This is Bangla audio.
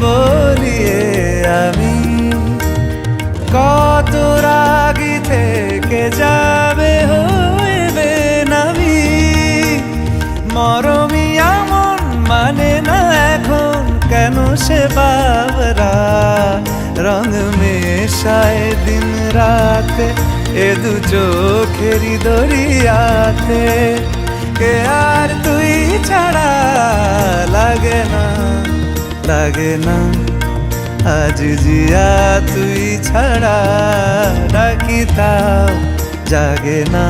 বলিয়ে আমি কত রাগি থেকে যাবে হইবে নামি। মরমি এমন মানে না এখন কেন সে বাবরা রং মেশায় দিন রাতে এ দু চোখেরই দরিয়াতে। কে আর তুই ছাড়া লাগে না লাগে না আজ জিয়া তুই ছাড়া ডাকি তাও জাগে না।